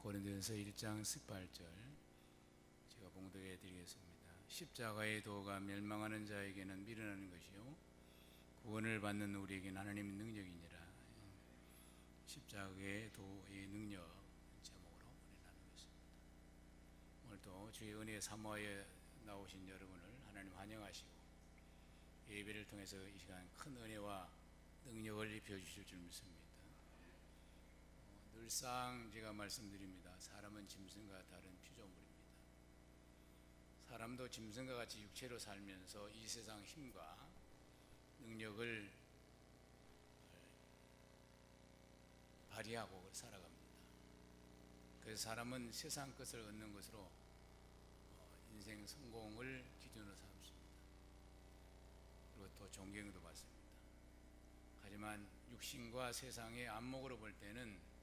고린도전서 1장 18절 제가 봉독해 드리겠습니다. 십자가의 도가 멸망하는 자에게는 미련한 것이요 구원을 받는 우리에게는 하나님의 능력이니라. 십자가의 도의 능력 제목으로 은혜 나누겠습니다. 오늘도 주의 은혜의 사모하여 나오신 여러분을 하나님 환영하시고 예배를 통해서 이 시간 큰 은혜와 능력을 입혀주실 줄 믿습니다. 늘상 제가 말씀드립니다. 사람은 짐승과 다른 피조물입니다. 사람도 짐승과 같이 육체로 살면서 이 세상 힘과 능력을 발휘하고 살아갑니다. 그래서 사람은 세상 것을 얻는 것으로 인생 성공을 기준으로 삼습니다. 그리고 또 존경도 받습니다. 하지만 육신과 세상의 안목으로 볼 때는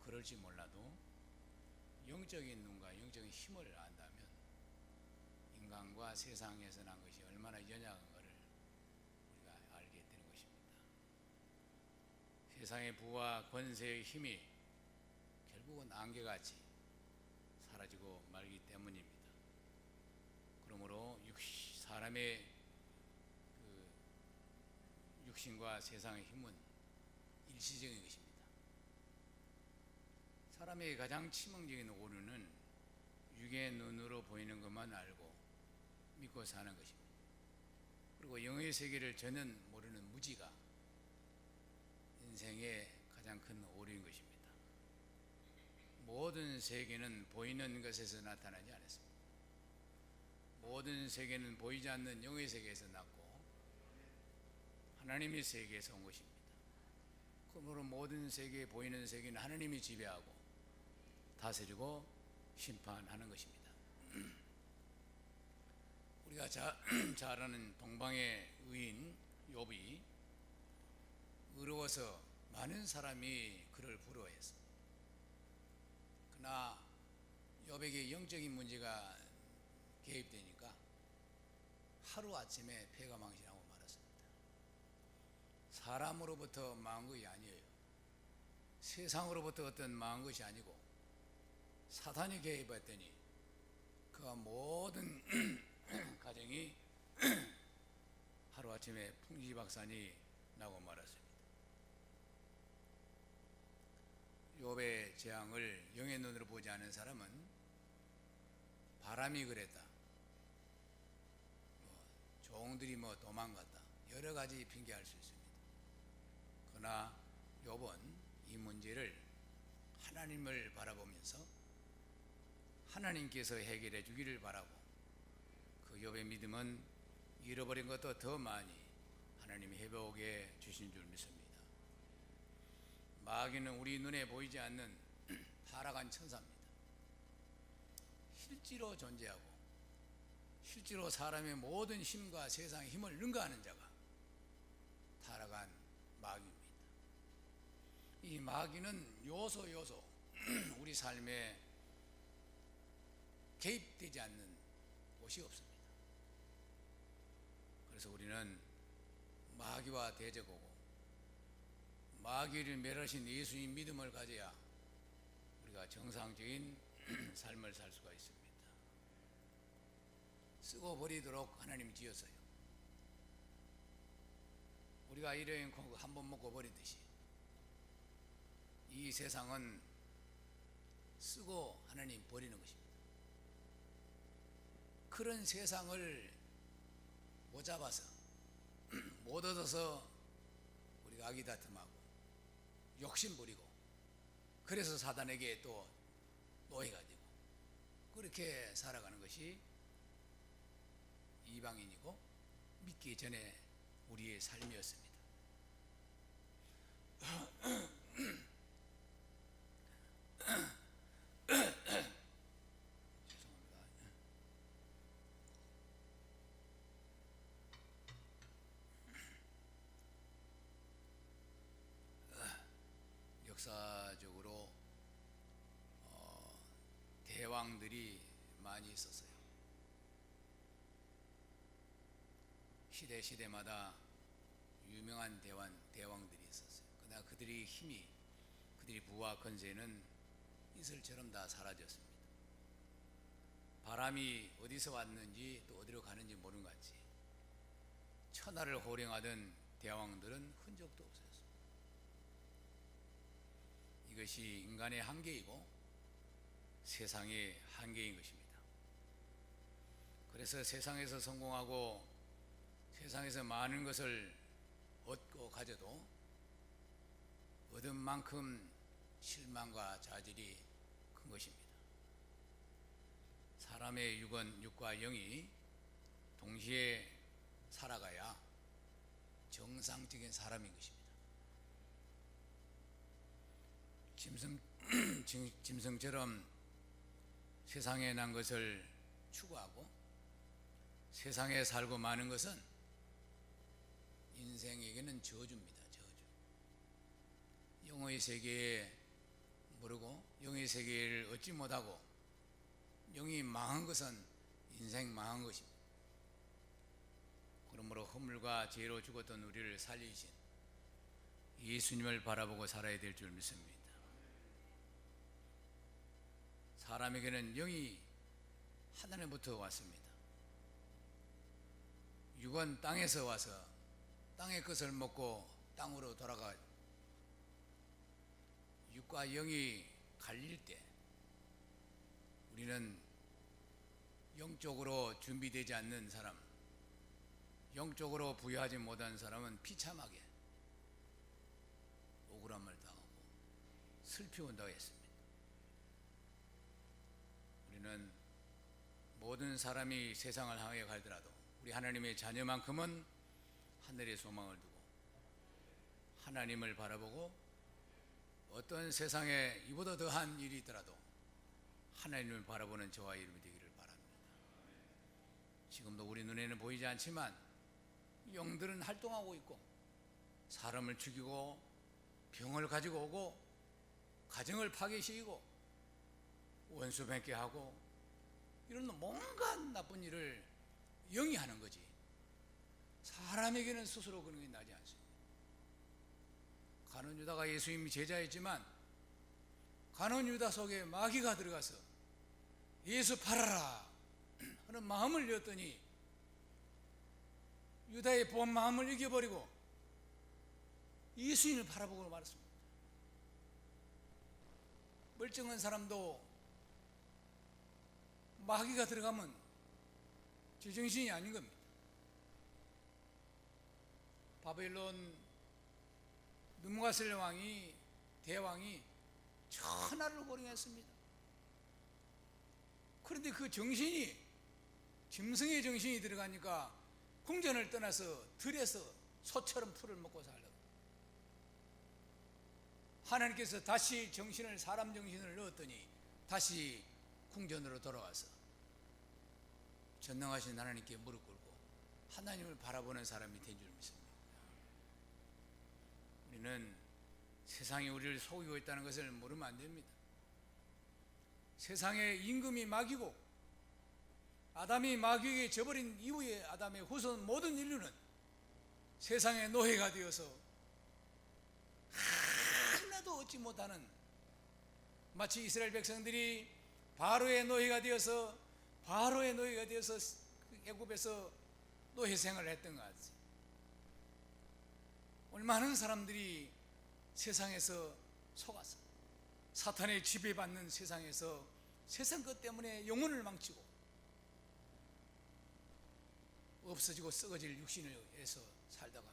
그럴지 몰라도 영적인 눈과 영적인 힘을 안다면 인간과 세상에서 난 것이 얼마나 연약한 것을 우리가 알게 되는 것입니다. 세상의 부와 권세의 힘이 결국은 안개같이 사라지고 말기 때문입니다. 그러므로 사람의 육신과 세상의 힘은 일시적인 것입니다. 사람의 가장 치명적인 오류는 육의 눈으로 보이는 것만 알고 믿고 사는 것입니다. 그리고 영의 세계를 전혀 모르는 무지가 인생의 가장 큰 오류인 것입니다. 모든 세계는 보이는 것에서 나타나지 않았습니다. 모든 세계는 보이지 않는 영의 세계에서 났고 하나님의 세계에서 온 것입니다. 그러므로 모든 세계에 보이는 세계는 하나님이 지배하고 다스리고 심판하는 것입니다. 우리가 잘 아는 동방의 의인 욥이 의로워서 많은 사람이 그를 부러워했습니다. 그러나 욥에게 영적인 문제가 개입되니까 하루아침에 폐가 망신하고 말았습니다. 사람으로부터 망한 것이 아니에요. 세상으로부터 어떤 망한 것이 아니고 사탄이 개입했더니 그가 모든 가정이 하루아침에 풍지박산이 나고 말았습니다. 욥의 재앙을 영의 눈으로 보지 않은 사람은 바람이 그랬다, 종들이 도망갔다, 여러 가지 핑계할 수 있습니다. 그러나 욥은 이 문제를 하나님을 바라보면서 하나님께서 해결해 주기를 바라고 그 욥의 믿음은 잃어버린 것도 더 많이 하나님이 회복해 주신 줄 믿습니다. 마귀는 우리 눈에 보이지 않는 타락한 천사입니다. 실제로 존재하고 실제로 사람의 모든 힘과 세상의 힘을 능가하는 자가 타락한 마귀입니다. 이 마귀는 요소 우리 삶에 개입되지 않는 곳이 없습니다. 그래서 우리는 마귀와 대적하고 마귀를 멸하신 예수님 믿음을 가져야 우리가 정상적인 삶을 살 수가 있습니다. 쓰고 버리도록 하나님이 지었어요. 우리가 일회용 콩 한 번 먹고 버리듯이 이 세상은 쓰고 하나님 버리는 것입니다. 그런 세상을 못 잡아서 못 얻어서 우리가 악의다툼하고 욕심 부리고 그래서 사단에게 또 노예가 되고 그렇게 살아가는 것이 이방인이고 믿기 전에 우리의 삶이었습니다. 역사적으로 대왕들이 많이 있었어요. 시대마다 유명한 대왕들이 있었어요. 그러나 그들의 힘이, 그들의 부와 권세는 이슬처럼 다 사라졌습니다. 바람이 어디서 왔는지 또 어디로 가는지 모르는 것 같이 천하를 호령하던 대왕들은 흔적도 없었습니다. 이것이 인간의 한계이고 세상의 한계인 것입니다. 그래서 세상에서 성공하고 세상에서 많은 것을 얻고 가져도 얻은 만큼 실망과 좌절이 큰 것입니다. 사람의 육과 영이 동시에 살아가야 정상적인 사람인 것입니다. 짐승처럼 세상에 난 것을 추구하고 세상에 살고 마는 것은 인생에게는 저주입니다. 저주. 영의 세계에 모르고 영의 세계를 얻지 못하고 영이 망한 것은 인생 망한 것입니다. 그러므로 허물과 죄로 죽었던 우리를 살리신 예수님을 바라보고 살아야 될 줄 믿습니다. 사람에게는 영이 하늘로부터 왔습니다. 육은 땅에서 와서 땅의 것을 먹고 땅으로 돌아가 육과 영이 갈릴 때 우리는 영적으로 준비되지 않는 사람, 영적으로 부여하지 못한 사람은 비참하게 억울함을 당하고 슬픔을 당했습니다. 우리는 모든 사람이 세상을 향해 가더라도 우리 하나님의 자녀만큼은 하늘의 소망을 두고 하나님을 바라보고 어떤 세상에 이보다 더한 일이 있더라도 하나님을 바라보는 저와 여러분이 되기를 바랍니다. 지금도 우리 눈에는 보이지 않지만 영들은 활동하고 있고 사람을 죽이고 병을 가지고 오고 가정을 파괴시키고 원수 맺게 하고 이런 뭔가 나쁜 일을 영이 하는 거지 사람에게는 스스로 그런 게 나지 않습니다. 가룟 유다가 예수님이 제자였지만 가룟 유다 속에 마귀가 들어가서 예수 팔아라 하는 마음을 열었더니 유다의 본 마음을 이겨버리고 예수님을 바라보고 말했습니다. 멀쩡한 사람도 마귀가 들어가면 제정신이 아닌 겁니다. 바벨론 느부갓네살 왕이 대왕이 천하를 호령했습니다. 그런데 그 정신이 짐승의 정신이 들어가니까 궁전을 떠나서 들에서 소처럼 풀을 먹고 살려고 하나님께서 다시 정신을 사람 정신을 넣었더니 다시 궁전으로 돌아와서 전능하신 하나님께 무릎 꿇고 하나님을 바라보는 사람이 된 줄 믿습니다. 우리는 세상이 우리를 속이고 있다는 것을 모르면 안 됩니다. 세상의 임금이 마귀고 아담이 마귀에게 져버린 이후에 아담의 후손 모든 인류는 세상의 노예가 되어서 하나도 얻지 못하는 마치 이스라엘 백성들이 바로의 노예가 되어서 애굽에서 노예 생활을 했던 것 같아요. 오늘 많은 사람들이 세상에서 속아서 사탄의 지배받는 세상에서 세상 것 때문에 영혼을 망치고 없어지고 썩어질 육신을 해서 살다가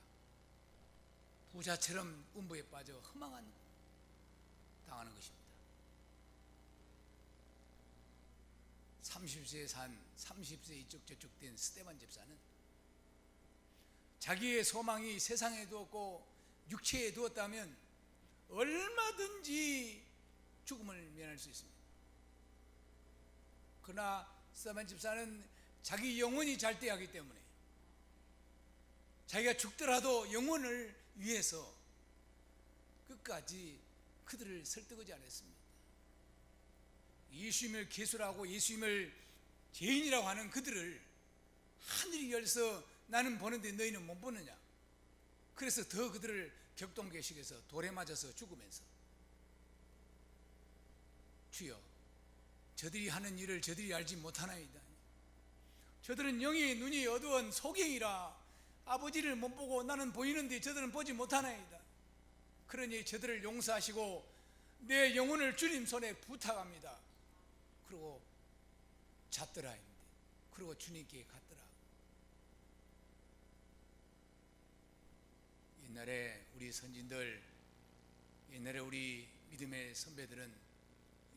부자처럼 음부에 빠져 허망한 당하는 것입니다. 30세에 산 30세 이쪽 저쪽 된 스데반 집사는 자기의 소망이 세상에 두었고 육체에 두었다면 얼마든지 죽음을 면할 수 있습니다. 그러나 스데반 집사는 자기 영혼이 잘돼하기 때문에 자기가 죽더라도 영혼을 위해서 끝까지 그들을 설득하지 않았습니다. 예수님을 개수라고 예수님을 죄인이라고 하는 그들을 하늘이 열서 나는 보는데 너희는 못 보느냐. 그래서 더 그들을 격동계식에서 돌에 맞아서 죽으면서 주여, 저들이 하는 일을 저들이 알지 못하나이다. 저들은 영이 눈이 어두운 소경이라 아버지를 못 보고 나는 보이는데 저들은 보지 못하나이다. 그러니 저들을 용서하시고 내 영혼을 주님 손에 부탁합니다. 그리고 잤더라. 그리고 주님께 갔더라. 옛날에 우리 선진들, 옛날에 우리 믿음의 선배들은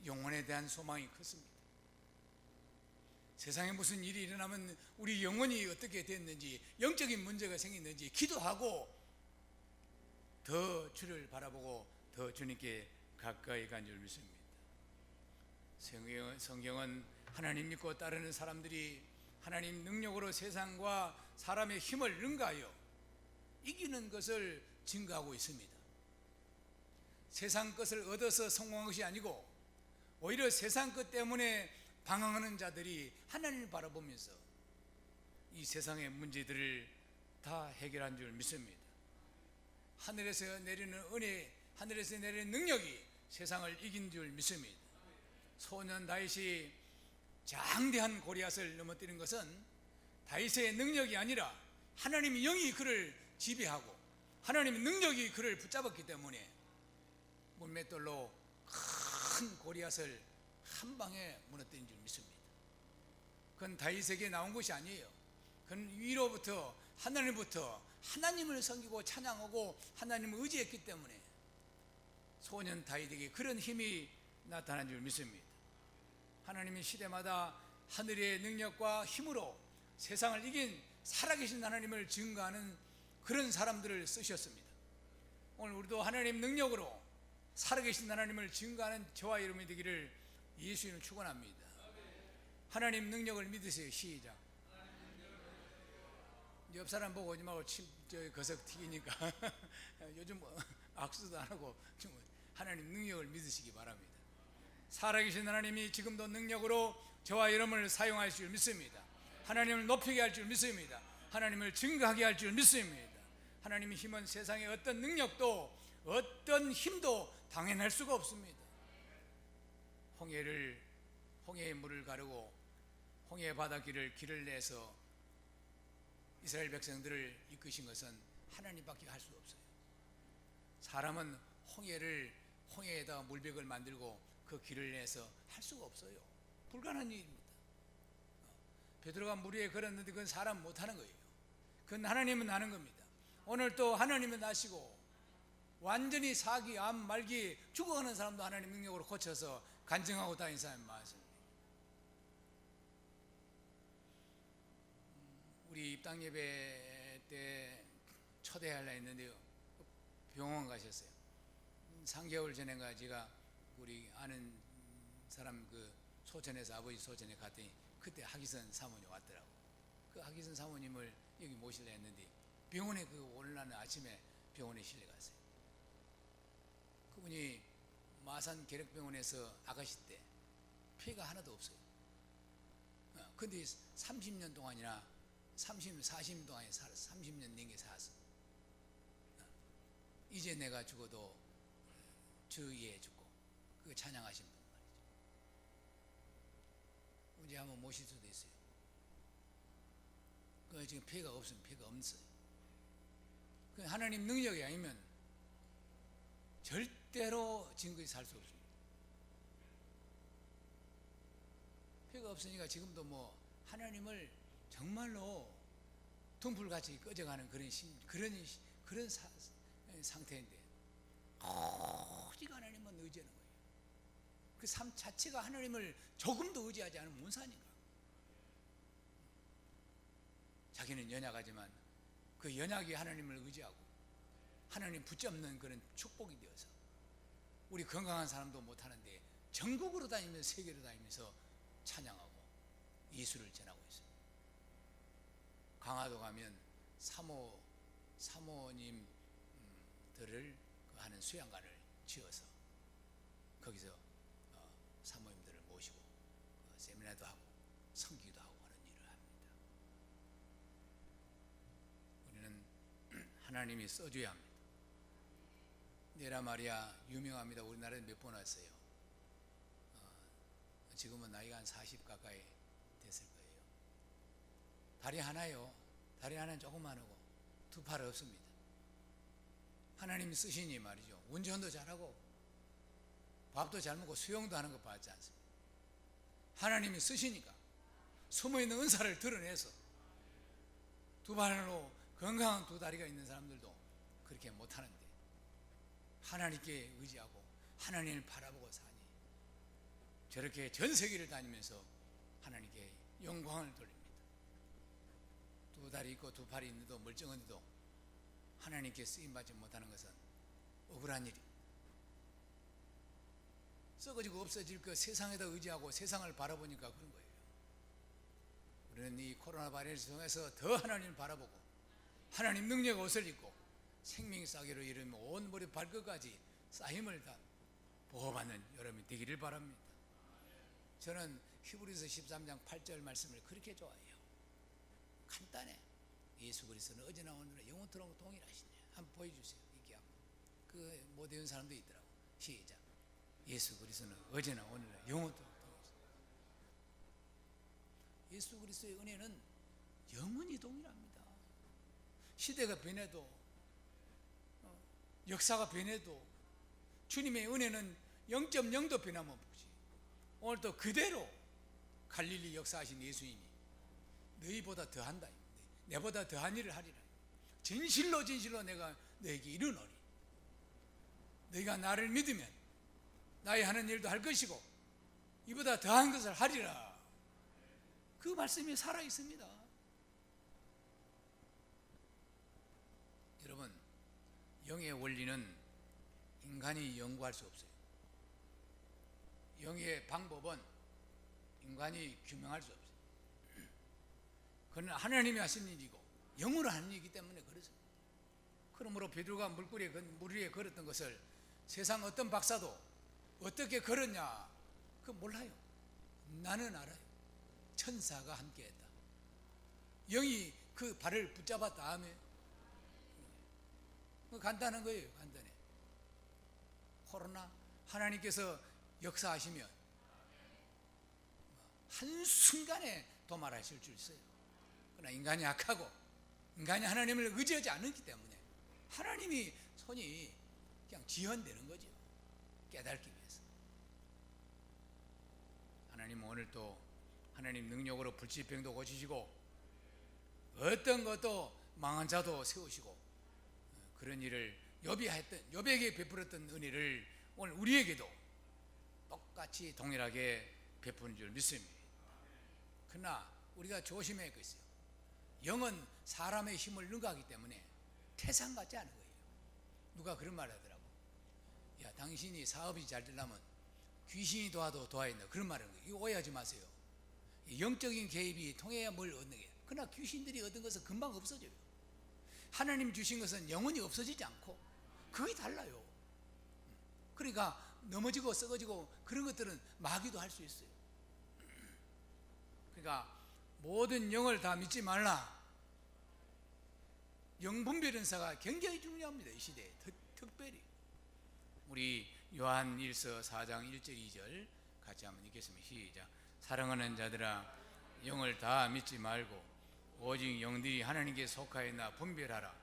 영혼에 대한 소망이 컸습니다. 세상에 무슨 일이 일어나면 우리 영혼이 어떻게 됐는지, 영적인 문제가 생겼는지 기도하고 더 주를 바라보고 더 주님께 가까이 간 줄 믿습니다. 성경은 하나님 믿고 따르는 사람들이 하나님 능력으로 세상과 사람의 힘을 능가하여 이기는 것을 증거하고 있습니다. 세상 것을 얻어서 성공한 것이 아니고 오히려 세상 것 때문에 방황하는 자들이 하나님을 바라보면서 이 세상의 문제들을 다 해결한 줄 믿습니다. 하늘에서 내리는 은혜, 하늘에서 내리는 능력이 세상을 이긴 줄 믿습니다. 소년 다윗이 장대한 골리앗을 넘어뜨린 것은 다윗의 능력이 아니라 하나님의 영이 그를 지배하고 하나님의 능력이 그를 붙잡았기 때문에 물맷돌로 큰 골리앗을 한 방에 무너뜨린 줄 믿습니다. 그건 다윗에게 나온 것이 아니에요. 그건 위로부터 하나님부터 하나님을 섬기고 찬양하고 하나님을 의지했기 때문에 소년 다윗에게 그런 힘이 나타난 줄 믿습니다. 하나님이 시대마다 하늘의 능력과 힘으로 세상을 이긴 살아계신 하나님을 증거하는 그런 사람들을 쓰셨습니다. 오늘 우리도 하나님 능력으로 살아계신 하나님을 증거하는 저와 여러분이 되기를 예수 이름으로 축원합니다. 하나님 능력을 믿으세요. 시작. 옆 사람 보고 오지 말고 거석 튀기니까 요즘 악수도 안 하고 하나님 능력을 믿으시기 바랍니다. 살아계신 하나님이 지금도 능력으로 저와 여러분을 사용할 줄 믿습니다. 하나님을 높이게 할 줄 믿습니다. 하나님을 증거하게 할 줄 믿습니다. 하나님의 힘은 세상의 어떤 능력도 어떤 힘도 당연할 수가 없습니다. 홍해의 물을 가르고 홍해 바닷길을 길을 내서 이스라엘 백성들을 이끄신 것은 하나님밖에 할 수 없어요. 사람은 홍해에다가 물벽을 만들고 그 길을 내서 할 수가 없어요. 불가능한 일입니다. 베드로가 물 위에 걸었는데 그건 사람 못하는 거예요. 그건 하나님은 하는 겁니다. 오늘 또 하나님은 아시고 완전히 사기, 암, 말기 죽어가는 사람도 하나님 능력으로 고쳐서 간증하고 다니는 사람이 많습니다. 우리 입당 예배 때 초대하려 했는데요, 병원 가셨어요. 3개월 전인가 제가 우리 아는 사람 그 소천에서 아버지 소천에 갔더니 그때 하기선 사모님 왔더라고. 그 하기선 사모님을 여기 모시려 했는데 병원에 그 오늘날 아침에 병원에 실려갔어요. 그분이 마산 계력병원에서 아가씨 때 피가 하나도 없어요. 근데 30년 동안이나 40년 동안에 살았어. 30년 넘게 살았어. 이제 내가 죽어도 주의해 주고 그 찬양하신 분 말이죠. 언제 한번 모실 수도 있어요. 그 지금 피가 없으면 피가 없어요. 그 하나님 능력이 아니면 절대로 지금까지 살 수 없습니다. 피가 없으니까 지금도 뭐 하나님을 정말로 등불같이 꺼져가는 그런 상태인데 오직 하나님만 의지하는 거예요. 그 삶 자체가 하나님을 조금도 의지하지 않으면 뭔 사니까. 자기는 연약하지만 그 연약이 하나님을 의지하고 하나님 붙잡는 그런 축복이 되어서 우리 건강한 사람도 못하는데 전국으로 다니면서 세계로 다니면서 찬양하고 예수를 전하고 있습니다. 강화도 가면 사모님들을 하는 수양관을 지어서 거기서 사모님들을 모시고 세미나도 하고 성기도 하고 하는 일을 합니다. 우리는 하나님이 써줘야 합니다. 네라 마리아 유명합니다. 우리나라에 몇 번 왔어요. 지금은 나이가 한 40 가까이 됐을 거예요. 다리 하나요. 다리 하나는 조그만하고 두 팔 없습니다. 하나님이 쓰시니 말이죠. 운전도 잘하고 밥도 잘 먹고 수영도 하는 거 봤지 않습니까? 하나님이 쓰시니까 숨어있는 은사를 드러내서 두 발로 건강한 두 다리가 있는 사람들도 그렇게 못하는데 하나님께 의지하고 하나님을 바라보고 사니 저렇게 전 세계를 다니면서 하나님께 영광을 돌립니다. 두 다리 있고 두 팔이 있는데도 멀쩡한데도 하나님께 쓰임받지 못하는 것은 억울한 일이 썩어지고 없어질 그 세상에다 의지하고 세상을 바라보니까 그런 거예요. 우리는 이 코로나 바이러스 통해서 더 하나님을 바라보고 하나님 능력 옷을 입고 생명 싸기로 이르면 온 머리 발끝까지 쌓임을 다 보호받는 여러분이 되기를 바랍니다. 저는 히브리서 13장 8절 말씀을 그렇게 좋아해요. 간단해. 예수 그리스도는 어제나 오늘나 영원토록 동일하시네. 한번 보여주세요. 이게 그 못 외운 사람도 있더라고. 시작. 예수 그리스도는 어제나 오늘나 영원토록 동일하시네. 예수 그리스도의 은혜는 영원히 동일합니다. 시대가 변해도 역사가 변해도 주님의 은혜는 0.0도 변함없이 오늘도 그대로 갈릴리 역사하신 예수님이 너희보다 더한다. 내보다 더한 일을 하리라. 진실로 진실로 내가 너에게 이르노니 너희가 나를 믿으면 나의 하는 일도 할 것이고 이보다 더한 것을 하리라. 그 말씀이 살아있습니다. 여러분, 영의 원리는 인간이 연구할 수 없어요. 영의 방법은 인간이 규명할 수 없어요. 그건 하나님이 하신 일이고 영으로 하는 일이기 때문에 그렇습니다. 그러므로 베드로가 물 위에 걸었던 것을 세상 어떤 박사도 어떻게 걸었냐 그거 몰라요. 나는 알아요. 천사가 함께했다. 영이 그 발을 붙잡았다. 아멘. 간단한 거예요. 간단해. 코로나 하나님께서 역사하시면 한순간에 도말하실 줄 있어요. 그러나 인간이 약하고 인간이 하나님을 의지하지 않기 때문에 하나님이 손이 그냥 지연되는 거죠. 깨닫기 위해서. 하나님은 오늘 또 하나님 능력으로 불치병도 고치시고 어떤 것도 망한 자도 세우시고 그런 일을 욥에게 베풀었던 은혜를 오늘 우리에게도 똑같이 동일하게 베푸는 줄 믿습니다. 그러나 우리가 조심해야 할 것이요. 영은 사람의 힘을 능가하기 때문에 태산 같지 않은 거예요. 누가 그런 말 하더라고. 야, 당신이 사업이 잘 되려면 귀신이 도와도 도와야 된다. 그런 말은 거예요. 이거 오해하지 마세요. 영적인 개입이 통해야 뭘 얻는 거예요. 그러나 귀신들이 얻은 것은 금방 없어져요. 하나님 주신 것은 영원히 없어지지 않고 거의 달라요. 그러니까 넘어지고 썩어지고 그런 것들은 마귀도 할 수 있어요. 그러니까 모든 영을 다 믿지 말라. 영분별 은사가 굉장히 중요합니다. 이 시대에 특별히. 우리 요한 1서 4장 1절 2절 같이 한번 읽겠습니다. 시작. 사랑하는 자들아, 영을 다 믿지 말고 오직 영들이 하나님께 속하였나 분별하라.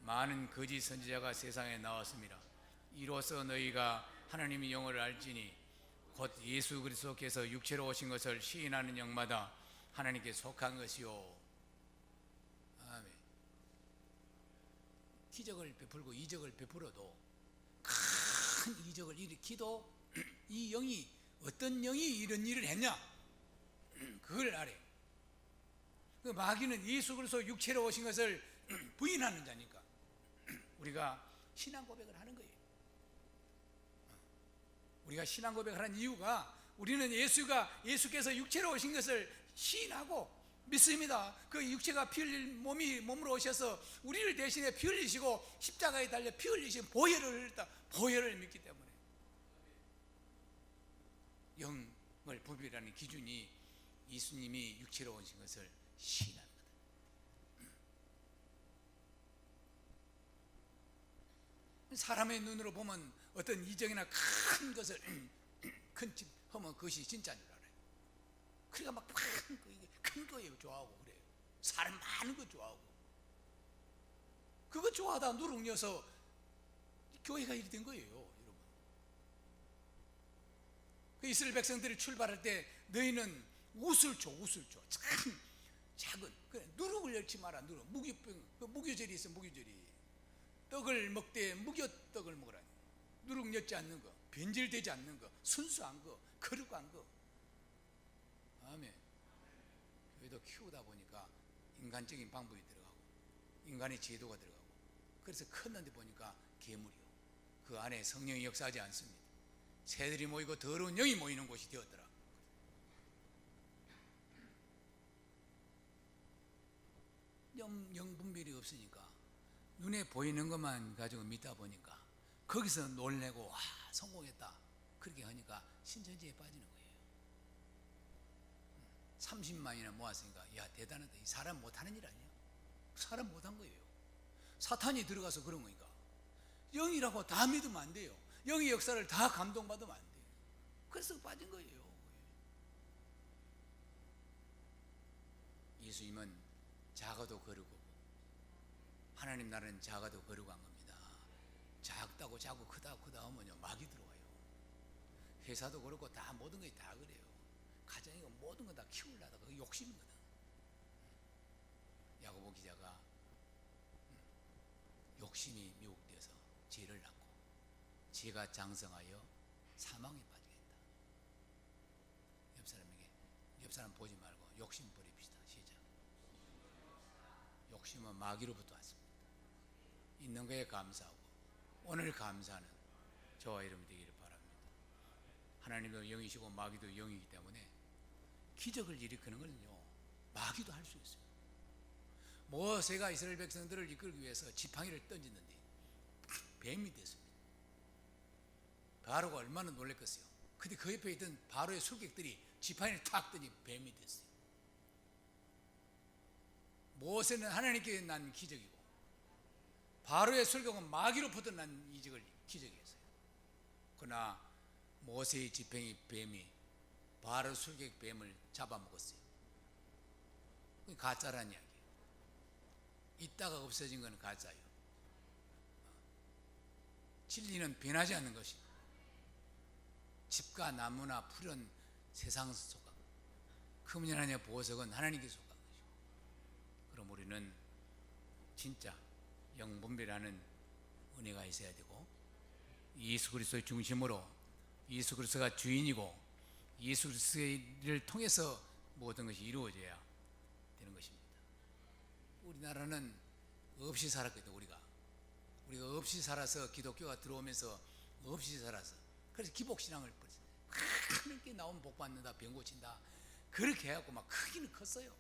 많은 거짓 선지자가 세상에 나왔습니다. 이로써 너희가 하나님의 영을 알지니 곧 예수 그리스도께서 육체로 오신 것을 시인하는 영마다 하나님께 속한 것이요. 아멘. 기적을 베풀고 이적을 베풀어도 큰 이적을 일으키도 이 영이 어떤 영이 이런 일을 했냐 그걸 알아요. 그 마귀는 예수 그리스도 육체로 오신 것을 부인하는 자니까 우리가 신앙 고백을 하는 거예요. 우리가 신앙 고백을 하는 이유가 우리는 예수께서 육체로 오신 것을 시인하고 믿습니다. 그 육체가 피 흘릴 몸으로 오셔서 우리를 대신에 피 흘리시고 십자가에 달려 피 흘리신 보혈을 흘렸다. 보혈을 믿기 때문에 영을 분별하는 기준이 예수님이 육체로 오신 것을 시인하는 거다. 사람의 눈으로 보면 어떤 이적이나 큰 것을 큰 집 하면 그것이 진짜인 줄 알아요. 그러니까 막 큰 거예요. 좋아하고 그래요. 사람 많은 거 좋아하고. 그거 좋아하다 누룩녀서 교회가 이리 된 거예요, 여러분. 그 이스라엘 백성들이 출발할 때 너희는 웃을 줘. 참 작은 누룩을 열지 마라. 누룩 무교절이 있어. 무교절이 떡을 먹되 무교떡을 먹으라. 누룩 엿지 않는 거, 변질되지 않는 거, 순수한 거, 거룩한 거. 아멘. 교회도 키우다 보니까 인간적인 방법이 들어가고 인간의 제도가 들어가고, 그래서 컸는데 보니까 괴물이요. 그 안에 성령이 역사하지 않습니다. 새들이 모이고 더러운 영이 모이는 곳이 되었더라. 영분별이 없으니까 눈에 보이는 것만 가지고 믿다 보니까 거기서 놀래고 와 성공했다 그렇게 하니까 신천지에 빠지는 거예요. 30만이나 모았으니까 야 대단하다. 이 사람 못하는 일 아니야? 사람 못한 거예요. 사탄이 들어가서 그런 거니까. 영이라고 다 믿으면 안 돼요. 영의 역사를 다 감동받으면 안 돼요. 그래서 빠진 거예요. 예수님은 작아도 거룩하고 하나님 나라는 작아도 거룩한 겁니다. 작다고 자꾸 크다 하면요 막이 들어와요. 회사도 그렇고 다 모든 것이 다 그래요. 가정이고 모든 거 다 키우려다가 그 욕심이거든. 야고보 기자가 욕심이 미혹되어서 죄를 낳고 죄가 장성하여 사망에 빠지겠다. 옆 사람 보지 말고 욕심 버립시다. 시작. 욕심은 마귀로부터 왔습니다. 있는 거에 감사하고 오늘 감사는 저와 여러분이 되기를 바랍니다. 하나님도 영이시고 마귀도 영이기 때문에 기적을 일으키는 것은요 마귀도 할 수 있어요. 모세가 이스라엘 백성들을 이끌기 위해서 지팡이를 던졌는데 뱀이 됐습니다. 바로가 얼마나 놀랐겠어요. 근데 그 옆에 있던 바로의 술객들이 지팡이를 탁 던지 뱀이 됐어요. 모세는 하나님께 난 기적이고 바로의 술객은 마귀로부터 난 기적이었어요. 그러나 모세의 지팡이 뱀이 바로 술객 뱀을 잡아먹었어요. 그게 가짜라는 이야기예요. 있다가 없어진 건 가짜예요. 진리는 변하지 않는 것이고 집과 나무나 풀은 세상에서 속하고 금연하냐 보석은 하나님께 속한 것이고, 그럼 우리는 진짜 영분별하는 은혜가 있어야 되고 예수 그리스도의 중심으로 예수 그리스도가 주인이고 예수 그리스도를 통해서 모든 것이 이루어져야 되는 것입니다. 우리나라는 없이 살았거든요. 우리가 없이 살아서 기독교가 들어오면서 없이 살아서 그래서 기복신앙을 하나님께 나오면 복 받는다, 병 고친다 그렇게 해갖고 막 크기는 컸어요.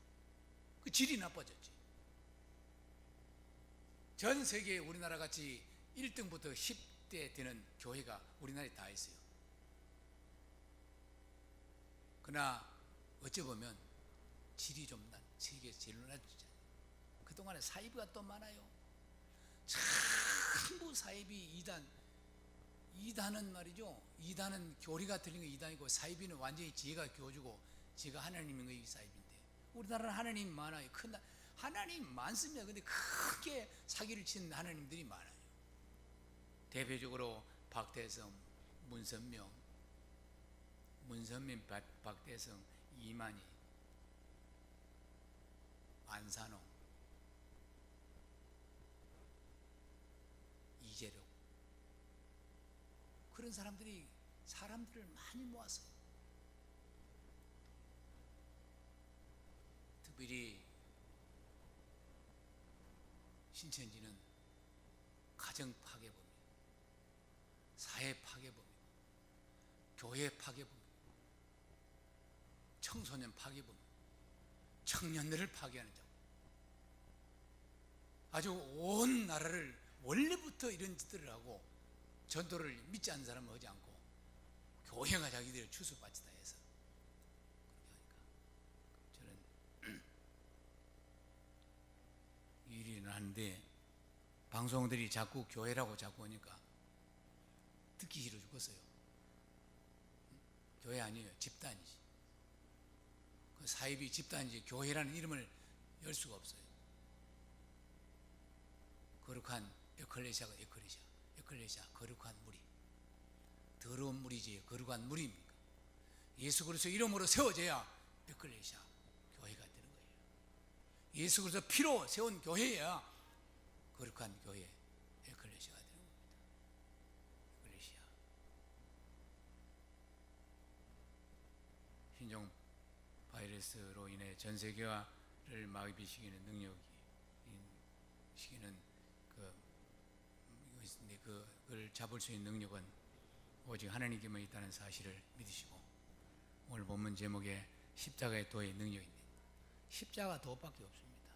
그 질이 나빠졌지. 전 세계에 우리나라 같이 1등부터 10대 되는 교회가 우리나라에 다 있어요. 그러나 어찌 보면 질이 좀 난 세계에서 제일 낮잖아요. 그동안에 사이비가 또 많아요. 전부 사이비 이단은 말이죠. 이단은 교리가 틀린 게 이단이고 사이비는 완전히 지가 교주고 지가 하나님인 거 이 사이비인데, 우리나라는 하나님 많아요. 하나님 많습니다. 근데 크게 사기를 친 하나님들이 많아요. 대표적으로 박태성, 문선명, 박태성, 이만희, 안산홍, 이재룡, 그런 사람들이 사람들을 많이 모아서 특별히 신천지는 가정 파괴범이에요. 사회 파괴범이에요. 교회 파괴범이에요. 청소년 파괴범이에요. 청년들을 파괴하는 자. 아주 온 나라를 원래부터 이런 짓들을 하고 전도를 믿지 않는 사람은 하지 않고 교회가 자기들의 추수바치다 해서 그렇게 하니까 저는 일이 하는데 방송들이 자꾸 교회라고 자꾸 하니까 듣기 싫어 죽었어요. 교회 아니에요. 집단이지. 사이비 집단지 교회라는 이름을 열 수가 없어요. 거룩한 에클레시아가 에클레시아 거룩한 무리. 더러운 무리지 거룩한 무리입니까? 예수 그리스도 이름으로 세워져야 에클레시아 교회가 되는 거예요. 예수 그리스도 피로 세운 교회야 거룩한 교회 에클레시아가 되는 겁니다. 에클레시아. 신종 바이러스로 인해 전 세계화를 마비시키는 능력이 시키는 그걸 잡을 수 있는 능력은 오직 하나님께만 있다는 사실을 믿으시고, 오늘 본문 제목에 십자가의 도의 능력입니다. 십자가 도밖에 없습니다.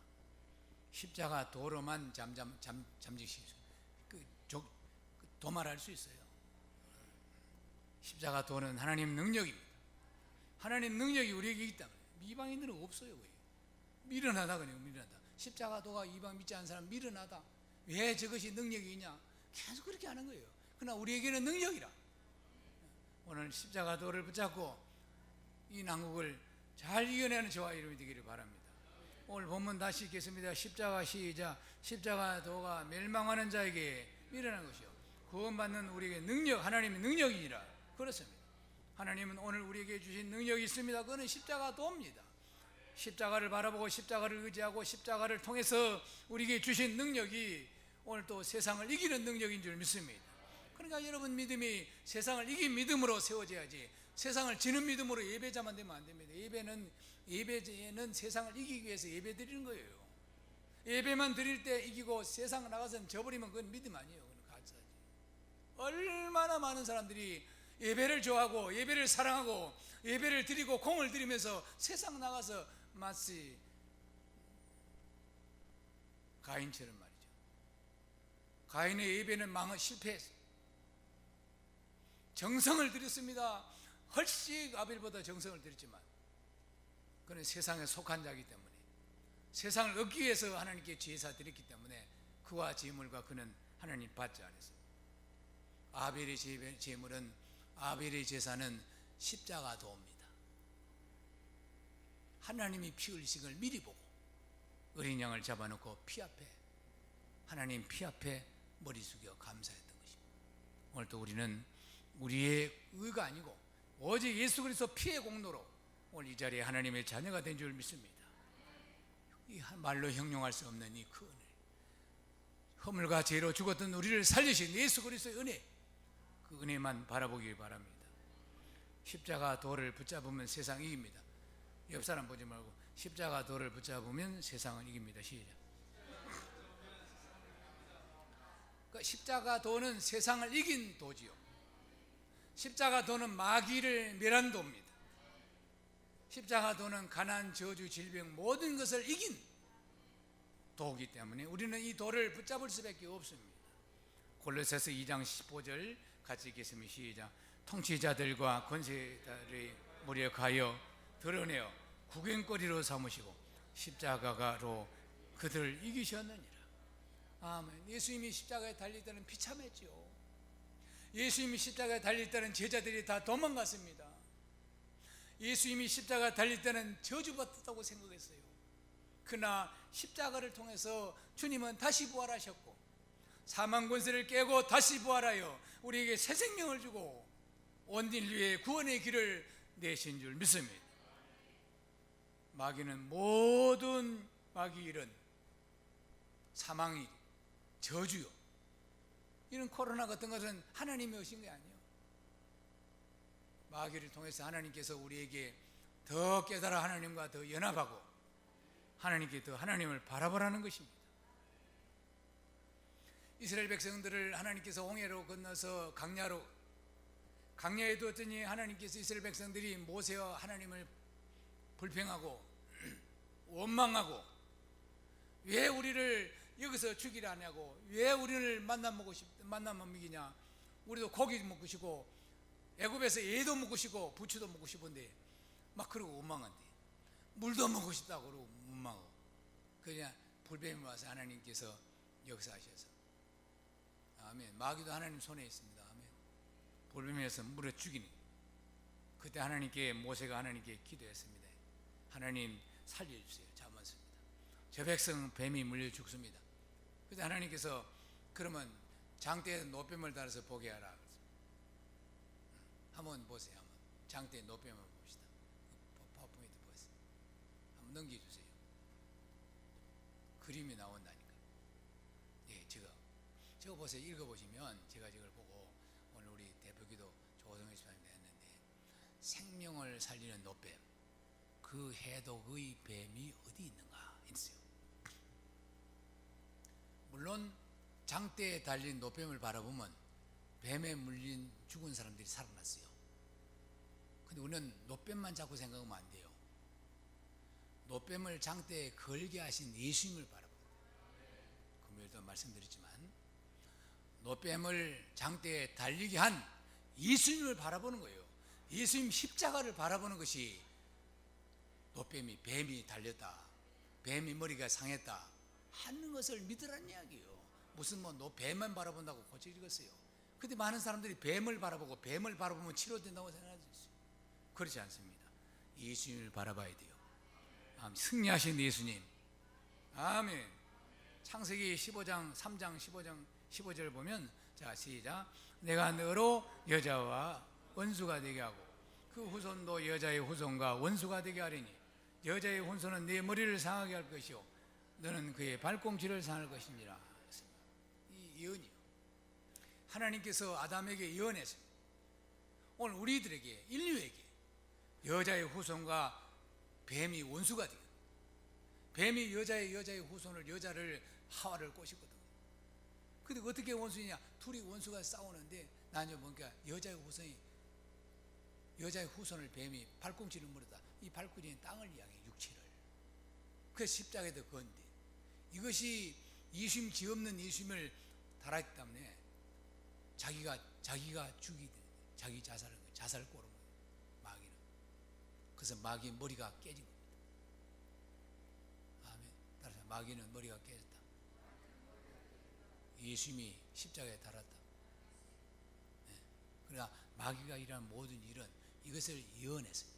십자가 도로만 잠직시킬 수, 도말할 수 있어요. 십자가 도는 하나님 능력입니다. 하나님 능력이 우리에게 있다. 이방인들은 없어요. 거의. 미련하다 그래요. 미련하다. 십자가 도가 이방 믿지 않는 사람 미련하다. 왜 저것이 능력이 있냐? 계속 그렇게 하는 거예요. 그러나 우리에게는 능력이라. 오늘 십자가 도를 붙잡고 이 난국을 잘 이겨내는 저와 여러분이 되기를 바랍니다. 오늘 본문 다시 읽겠습니다. 십자가 시작. 십자가 도가 멸망하는 자에게 미련한 것이요 구원받는 우리에게 능력, 하나님의 능력이니라. 그렇습니다. 하나님은 오늘 우리에게 주신 능력이 있습니다. 그거는 십자가 도입니다. 십자가를 바라보고 십자가를 의지하고 십자가를 통해서 우리에게 주신 능력이 오늘 또 세상을 이기는 능력인 줄 믿습니다. 그러니까 여러분 믿음이 세상을 이긴 믿음으로 세워져야지, 세상을 지는 믿음으로 예배자만 되면 안 됩니다. 예배는 세상을 이기기 위해서 예배 드리는 거예요. 예배만 드릴 때 이기고 세상 나가서 져버리면 그건 믿음 아니에요. 그건 가짜지. 얼마나 많은 사람들이 예배를 좋아하고 예배를 사랑하고 예배를 드리고 공을 들이면서 세상 나가서 마치 가인처럼 말이죠. 가인의 예배는 실패했어요. 정성을 들였습니다. 훨씬 아벨보다 정성을 들였지만 그는 세상에 속한 자이기 때문에, 세상을 얻기 위해서 하나님께 제사 드렸기 때문에 그와 제물과 그는 하나님 받지 않았어요. 아벨의 제물은, 아벨의 제사는 십자가 도입니다. 하나님이 피 흘리신 걸 미리 보고 어린 양을 잡아놓고 피 앞에, 하나님 피 앞에 머리 숙여 감사했던 것입니다. 오늘 또 우리는 우리의 의가 아니고 오직 예수 그리스도 피의 공로로 오늘 이 자리에 하나님의 자녀가 된 줄 믿습니다. 이 말로 형용할 수 없는 이 큰 은혜, 허물과 죄로 죽었던 우리를 살리신 예수 그리스도의 은혜, 그 은혜만 바라보길 바랍니다. 십자가 도를 붙잡으면 세상 이깁니다. 옆 사람 보지 말고 십자가 도를 붙잡으면 세상은 이깁니다. 시작. 그러니까 십자가 도는 세상을 이긴 도지요. 십자가 도는 마귀를 멸한 도입니다. 십자가 도는 가난, 저주, 질병 모든 것을 이긴 도이기 때문에 우리는 이 도를 붙잡을 수밖에 없습니다. 골로새서 2장 15절 같이 읽겠습니다. 시작. 통치자들과 권세자들의 무력하여 드러내어 구경거리로 삼으시고 십자가로 그들을 이기셨느니라. 아멘. 예수님이 십자가에 달릴 때는 비참했죠. 예수님이 십자가에 달릴 때는 제자들이 다 도망갔습니다. 예수님이 십자가에 달릴 때는 저주받았다고 생각했어요. 그러나 십자가를 통해서 주님은 다시 부활하셨고 사망 권세를 깨고 다시 부활하여 우리에게 새 생명을 주고 온 인류의 구원의 길을 내신 줄 믿습니다. 마귀는 모든 마귀 일은 사망이 저주요, 이런 코로나 같은 것은 하나님이 오신 게 아니에요. 마귀를 통해서 하나님께서 우리에게 더 깨달아 하나님과 더 연합하고 하나님께 더 하나님을 바라보라는 것입니다. 이스라엘 백성들을 하나님께서 홍해로 건너서 강야에 두었더니 하나님께서 이스라엘 백성들이 모세와 하나님을 불평하고 원망하고 왜 우리를 여기서 죽이려 하냐고, 왜 우리를 만나 먹이냐, 우리도 고기 먹고 싶고 애굽에서 애도 먹고 싶고 부추도 먹고 싶은데 막 그러고 원망한대. 물도 먹고 싶다고 그러고 원망하고. 그냥 불뱀이 와서 하나님께서 역사하셔서, 아멘. 마귀도 하나님 손에 있습니다. 아멘. 불뱀에서 물어 죽이는. 그때 하나님께 모세가 하나님께 기도했습니다. 하나님 살려주세요. 자문습니다. 저 백성 뱀이 물려 죽습니다. 그래서 하나님께서 그러면 장대에 노뱀을 달아서 보게 하라. 한번 보세요. 한번 장대에 노뱀을 봅시다. 파워포인트 보세요. 한번 넘겨주세요. 그림이 나온다니까. 예, 저거 보세요. 읽어보시면 제가 저걸 보고 오늘 우리 대표기도 조성희 집사님이 했는데, 생명을 살리는 노뱀, 그 해독의 뱀이 어디 있는가 했어요. 물론 장대에 달린 노뱀을 바라보면 뱀에 물린 죽은 사람들이 살아났어요. 근데 우리는 노뱀만 자꾸 생각하면 안 돼요. 노뱀을 장대에 걸게 하신 예수님을 바라봅니다. 금요일도 말씀드렸지만 노뱀을 장대에 달리게 한 예수님을 바라보는 거예요. 예수님 십자가를 바라보는 것이 뱀이 달렸다, 뱀이 머리가 상했다 하는 것을 믿으라는 이야기예요. 무슨 뱀만 바라본다고 고쳐지겠어요? 근데 많은 사람들이 뱀을 바라보면 치료된다고 생각할 수 있어요. 그렇지 않습니다. 예수님을 바라봐야 돼요. 승리하신 예수님. 아멘. 창세기 15장 3장 15절 보면, 자 시작. 내가 너로 여자와 원수가 되게 하고 그 후손도 여자의 후손과 원수가 되게 하리니 여자의 후손은 네 머리를 상하게 할 것이요 너는 그의 발꿈치를 상할 것이니라. 이 예언이요. 하나님께서 아담에게 예언했습니다. 오늘 우리들에게, 인류에게 여자의 후손과 뱀이 원수가 되고, 뱀이 여자의 후손을, 여자를, 하와를 꼬셨거든. 근데 어떻게 원수냐? 둘이 원수가 싸우는데 나중에 보니까 여자의 후손을 뱀이 발꿈치를 물었다. 이 발꿈치는 땅을 향해 육체를. 그래서 십자가에도 건데, 이것이 예수님, 죄 없는 예수님을 달았기 때문에 자기가 죽이든 자기 자살을 꼬른 거예요. 마귀는. 그래서 마귀의 머리가 깨진 겁니다. 아멘. 따라서 마귀는 머리가 깨졌다. 예수님이 십자가에 달았다. 네. 그러니까 마귀가 일하는 모든 일은 이것을 예언했어요.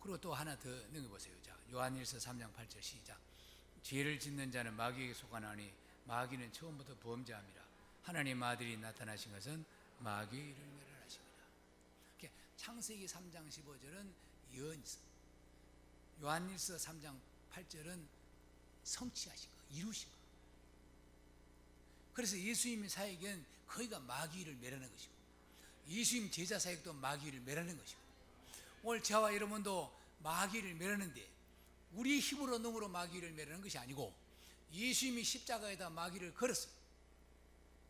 그리고 또 하나 더 넘겨보세요. 자, 요한일서 3장 8절 시작. 죄를 짓는 자는 마귀에게 속하나니 마귀는 처음부터 범죄함이라. 하나님 아들이 나타나신 것은 마귀의 일을 멸하심이라. 창세기 3장 15절은 예언이 있어. 요한일서 3장 8절은 성취하신 거, 이루신 거. 그래서 예수님의 사역은 거기가 마귀를 멸하는 것이고, 예수님 제자 사역도 마귀를 멸하는 것이고, 오늘 저와 여러분도 마귀를 멸하는데 우리 힘으로 능으로 마귀를 멸하는 것이 아니고 예수님이 십자가에다 마귀를 걸었어요.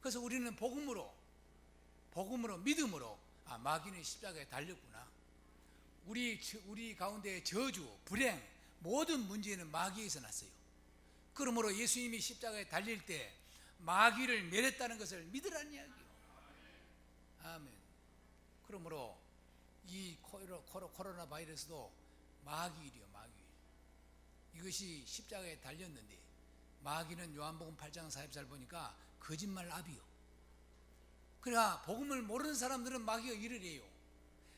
그래서 우리는 복음으로 믿음으로, 마귀는 십자가에 달렸구나. 우리 가운데 저주, 불행, 모든 문제는 마귀에서 났어요. 그러므로 예수님이 십자가에 달릴 때 마귀를 멸했다는 것을 믿으라는 이야기예요. 아멘. 그러므로 이 코로나 바이러스도 마귀일이요, 마귀. 이것이 십자가에 달렸는데 마귀는 요한복음 8장 44절 보니까 거짓말 아비요. 그러나 복음을 모르는 사람들은 마귀가 일을 해요.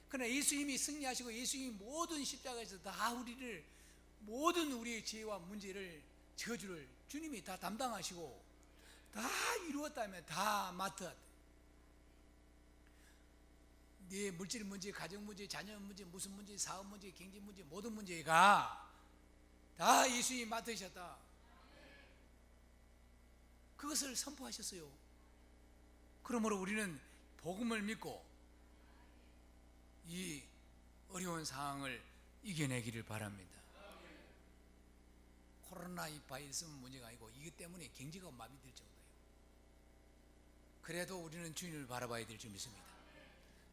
그러나 예수님이 승리하시고 예수님이 모든 십자가에서 다 모든 우리의 죄와 문제를, 저주를 주님이 다 담당하시고 다 이루었다면 다 맡았다. 네 물질 문제, 가정 문제, 자녀 문제, 무슨 문제, 사업 문제, 경제 문제, 모든 문제가 다 예수님이 맡으셨다. 그것을 선포하셨어요. 그러므로 우리는 복음을 믿고 이 어려운 상황을 이겨내기를 바랍니다. 코로나 이 바이러스는 문제가 아니고 이것 때문에 경제가 마비될 정도예요. 그래도 우리는 주님을 바라봐야 될 줄 믿습니다.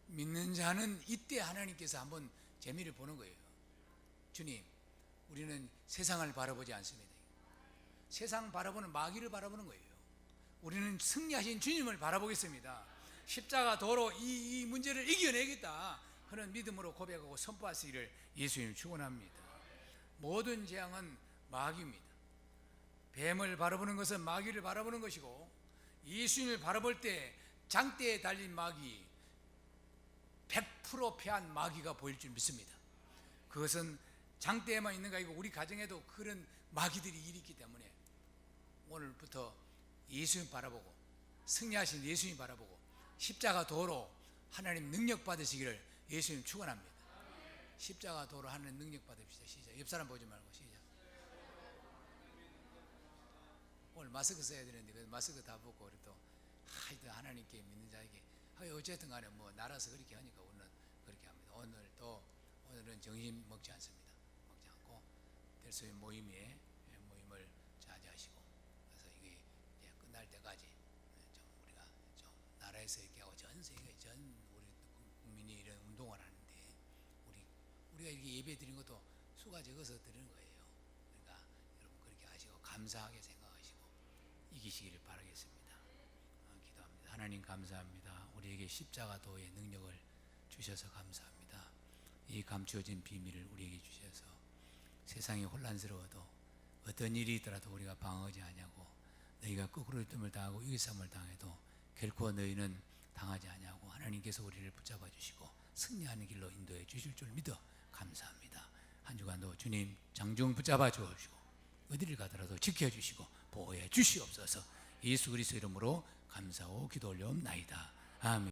믿는 자는 이때 하나님께서 한번 재미를 보는 거예요. 주님, 우리는 세상을 바라보지 않습니다. 세상 바라보는 마귀를 바라보는 거예요. 우리는 승리하신 주님을 바라보겠습니다. 십자가 도로 이 문제를 이겨내겠다 그런 믿음으로 고백하고 선포하시기를 예수님 축원합니다. 모든 재앙은 마귀입니다. 뱀을 바라보는 것은 마귀를 바라보는 것이고, 예수님을 바라볼 때 장대에 달린 마귀 100% 패한 마귀가 보일 줄 믿습니다. 그것은 장대에만 있는 거 아니고 우리 가정에도 그런 마귀들이 일이 있기 때문에 오늘부터 예수님 바라보고 승리하신 예수님 바라보고 십자가 도로 하나님 능력 받으시기를 예수님 축원합니다. 십자가 도로 하나님 능력 받읍시다. 시작. 옆 사람 보지 말고 시작. 오늘 마스크 써야 되는데 그 마스크 다 벗고 우리 또 하여튼 하나님께 믿는 자에게 어쨌든 간에 뭐 나라서 그렇게 하니까 오늘은 그렇게 합니다. 오늘은 정신 먹지 않습니다. 먹지 않고 될 수 있는 모임을 자제하시고 그래서 이게 이제 끝날 때까지 좀 우리가 좀 나라에서 이렇게 하고 전 세계 전 우리 국민이 이런 운동을 하는데 우리가 이렇게 예배 드린 것도 수가 적어서 드리는 거예요. 그러니까 여러분 그렇게 하시고 감사하게 생각하시고 이기시기를 바라겠습니다. 기도합니다. 하나님 감사합니다. 우리에게 십자가 도의 능력을 주셔서 감사합니다. 이 감추어진 비밀을 우리에게 주셔서 세상이 혼란스러워도 어떤 일이 있더라도 우리가 방어하지 아니하고 너희가 거꾸로 뜸을 당하고 위기삼을 당해도 결코 너희는 당하지 아니하고 하나님께서 우리를 붙잡아 주시고 승리하는 길로 인도해 주실 줄 믿어 감사합니다. 한 주간도 주님 장중 붙잡아 주시고 어디를 가더라도 지켜주시고 보호해 주시옵소서. 예수 그리스도 이름으로 감사하고 기도 올려옵나이다. 아멘.